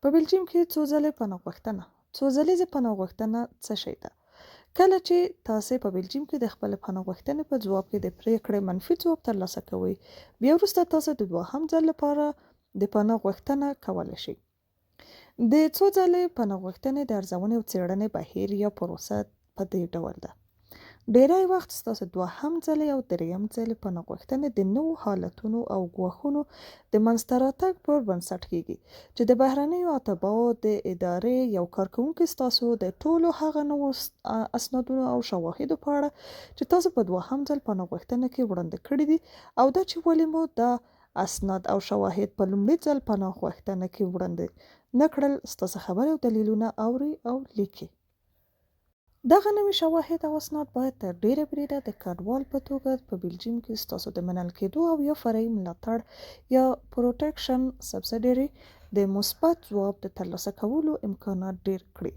په بلجیم کې څو ځلې پناه غوښتنه. څو ځلیزې پناه غوښتنه څه شی ده؟ کله چې تاسې په بلجیم کې د خپل پناه غوښتنې په ځواب کې د پریکړې منفي ځواب ترلاسه کوئ، بیا وروسته تاسو د دوهم ځل لپاره د پناه غوښتنه کولی شئ. د څو ځلې پناه غوښتنې د ارزونې او څېړنې بهیر یا پروسه په دې ډول ده. ډیری وخت ستاسو دوهم ځلې او دریم ځلې پناه غوښتنې د نوو حالتونو او ګواښونو د منځته راتګ پر بنسټ کیږي چې د بهرنیو اتباعو د ادارې یو کارکوونکی ستاسو د ټولو هغه نوو اسنادونو او شواهدو په اړه چې تاسو په دوهم ځل پناه غوښتنه کې وړاندې کړي دي او دا چې ولې مو دا اسناد او شواهد په لومړي ځل پناه غوښتنه کې وړاندې نه کړل، ستاسو خبرې او دلیلونه اوري او لیکي. دغه نوي شواهد او اسناد باید تر ډیره بریده د کډوال په توګه په بلجیم کې ستاسو د منل کېدو او یا فرعي ملاتړ یا پروټیکشن سبسیډري د مثبت ځواب د ترلاسه کولو امکانات ډیر کړي.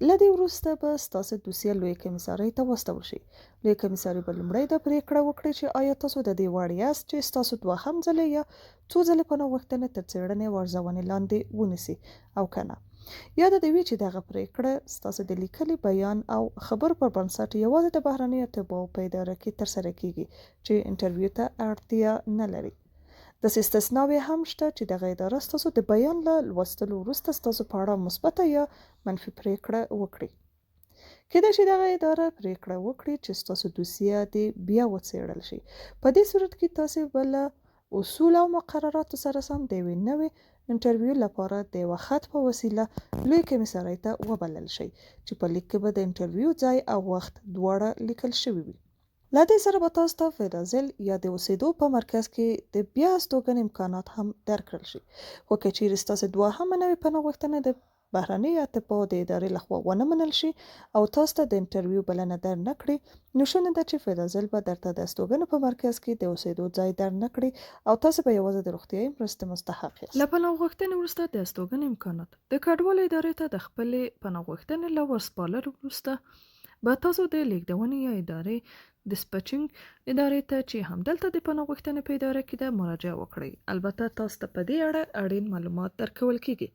له دې وروسته به ستاسو دوسیه لویې کمیسارۍ ته واستول شي. لویې کمیسارۍ به لومړی دا پریکړه وکړي چې آیا تاسو د دې وړ یاست چې ستاسو دوهم ځلې یا څو ځلې پناه غوښتنې تر څېړنې او ارزونې لاندې ونیسي او که نه. یا د دې وی چې دغه پریکړه ستاسو د لیکلي بیان او خبر پر بنسټ یوازې د بهرنیو اتباعو په اداره کې ترسره کیږي چې انټرویو ته اړتیا نه لري. داسې استثناوې هم شته چې دغه اداره ستاسو د بیان له لوستلو وروسته ستاسو په اړه مثبته یا منفي پریکړه وکړي. کېدای شي دغه اداره پریکړه وکړي چې ستاسو دوسیه دې بیا وڅېړل شي. په دې صورت کې تاسې به له اصول او مقرراتو سره سم د یوې نوې انټرویو لپاره د یوه خط په وسیله لویې کمیسارۍ ته وبلل شئ چې په لیک کې به د انټرویو ځای او وخت دواړه لیکل شوي وي. له دې سره به تاسو ته فیدازل یا د اوسېدو په مرکز کې د بیا استوګنې امکانات هم درکړل شي. خو که چیرې ستاسو دوهمه نوې پناه غوښتنه د بهرنیو اتباعو د ادارې لخوا ونه منل شي او تاسو ته د انټرویو بلنه در نه کړي، نو شونې ده چې فیدازل به درته د استوګنې په مرکز کې د اوسېدو ځای در نه کړي او تاسو به یوازې د روغتیایي مرستې مستحق یاست. له پناه غوښتنې وروسته د استوګنې امکانات د کډوالو ادارې ته د خپلې پناه غوښتنې له ورسپارلو وروسته به تاسو د لیږدونې یا ادارې ډسپچینګ ادارې ته چې همدلته د پناه غوښتنې په اداره کې ده مراجعه وکړئ. البته تاسو ته په دې اړه اړین معلومات درکول کیږي.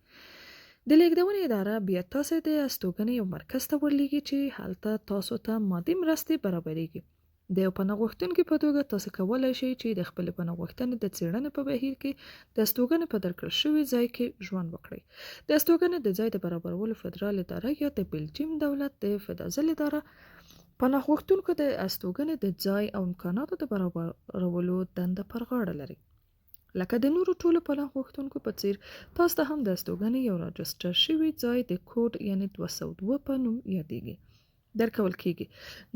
د لیږدونې اداره بیا تاسو د استوګنې یو مرکز ته ورلیږي چې هلته تاسو ته مادي مرستې برابریږي. د یو پناه غوښتونکي په توګه تاسو کولی شئ چې د خپلې پناه غوښتنې د څېړنې په بهیر کې د استوګنې په درکړل شوي ځای کې ژوند وکړئ. د استوګنې د ځای د برابرولو فدرال اداره یا د بلجیم دولت د فیدازل اداره پناه غوښتونکو د استوګنې د ځای او امکاناتو د برابرولو دنده پر غاړه لري. لکه د نورو ټولو پناه غوښتونکو په څیر تاسو ته هم د استوګنې یو راجستر شوی ځای د کوډ یعنی 202 په نوم یادېږي درکول کیږي.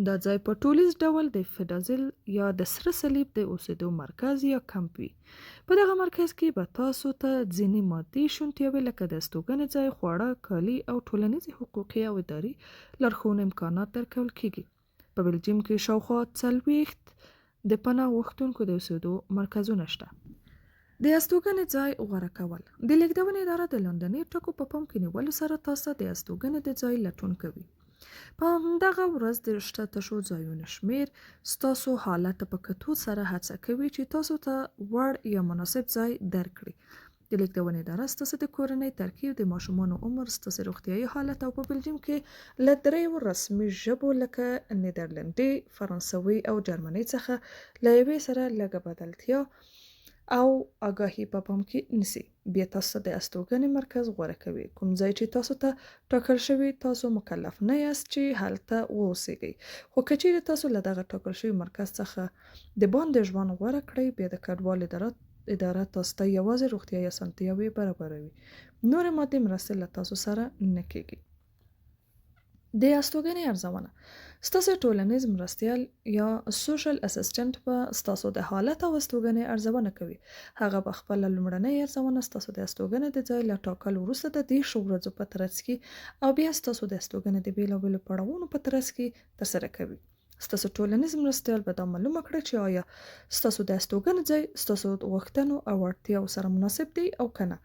دا ځای په ټولیز ډول د فیدازل یا د سره صلیب د اوسېدو مرکز یا کمپ وي. په دغه مرکز کې به تاسو ته ځینې مادي شونتیاوې لکه د استوګنې ځای، خواړه، کالي او ټولنیزې حقوقي او اداري لارښوونې امکانات درکول کیږي. په بلجیم کې شاوخوا 40 د پناه غوښتونکو د اوسېدو مرکزونه شته. د استوګنې ځای غوره کول. د لیږدونې اداره د لاندني ټکو په پام کې نیولو سره تاسو د استوګنې د ځای لټون کوي. په همدغه ورځ د شته شو ځایونو شمیر ستاسو حالت په کتو سره هڅه کوي چې تاسو ته وړ یا مناسب ځای درکړي. د لیږدونې اداره ستاسو د کورنۍ ترکیب، د ماشومانو عمر، ستاسو روغتیایي حالت او په بلجیم کې له 3 رسمي ژبو لکه نیدرلندي، فرانسوي او جرمني څخه له یوې سره لږه بدلتیا او آگاهی په پام کې نیسي. بیا تاسو د استوګنې مرکز غوره کوي. کوم ځای چې تاسو ته ټاکل شوی، تاسو مکلف نه یاست چې هلته واوسئ. خو که چیرې تاسو له دغه ټاکل شوي مرکز څخه د باندې ژوند غوره کړئ، بیا د کډوال اداره تاسو ته یوازې روغتیایي اسانتیاوې برابروي. نورې مادي مرستې له تاسو سره نه کیږي. د استوګنې ارزونه. ستاسو ټولنیز مرستیال یا سوشل اسسټنټ به ستاسو د حالت او استوګنې ارزونه کوي. هغه به خپل لومړنۍ ارزونه ستاسو د استوګنې د ځای له ټاکلو وروسته د 10 ورځو په ترڅ کې او بیا ستاسو د استوګنې د بیلابیلو پړاوونو په ترڅ کې ترسره کوي. ستاسو ټولنیز مرستیال به دا معلومه کړي چې آیا ستاسو د استوګنې ځای ستاسو غوښتنو او اړتیاو سره مناسب دی او که نه.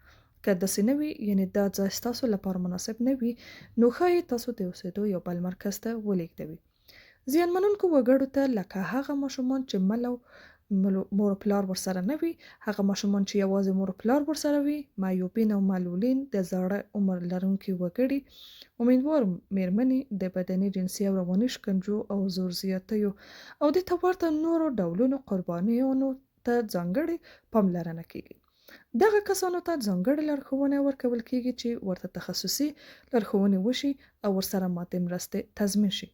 که داسې نه وي، یعنې دا ځای ستاسو لپاره مناسب نه وي، نو ښایي تاسو د اوسېدو یو بل مرکز ته ولېږدوي. زیانمنونکو وګړو ته لکه هغه ماشومان چې مل او مور پلار ورسره نه وي، هغه ماشومان چې یوازې مور پلار ورسره وي، معیوبین او معلولین، د زاړه عمر لرونکي وګړي، امیدوار میرمنې، د بدني، جنسي او رواني شکنجو او زور زیاتیو او د ته ورته نورو ډولونو قربانیانو ته ځانګړې پاملرنه کیږي. دغه کسانو ته ځانګړې لارښوونه ورکول کیږي چې ورته تخصصي لارښوونې وشي او ورسره مادي مرستې تضمین شي.